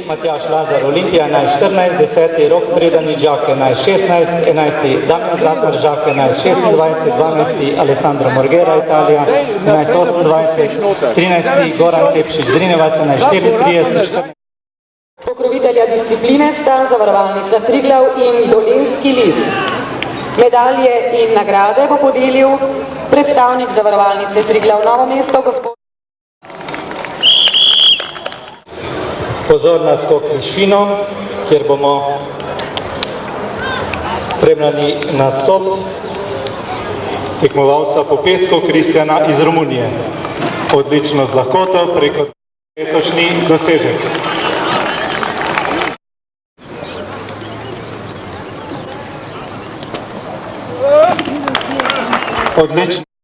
Matjaž Lazar, Olimpija 11-14, 10. Rok Predanič, Žak 11-16, 11. Damjan Zlatnar, Žak 11-26, 12. Alessandro Morgera, Italija 11-28, 13. Goran Tepšič, Drinevac 11-34. Pokrovitelja discipline sta zavarovalnica Triglav in Dolenjski list. Medalje in nagrade bo podelil predstavnik zavarovalnice Triglav Novo mesto, gospod. Pozor na skok višino, kjer bomo spremljali nastop tekmovalca po pesku Kristjana iz Romunije. Odlično z lahkoto preko letošnji dosežek. Odlično.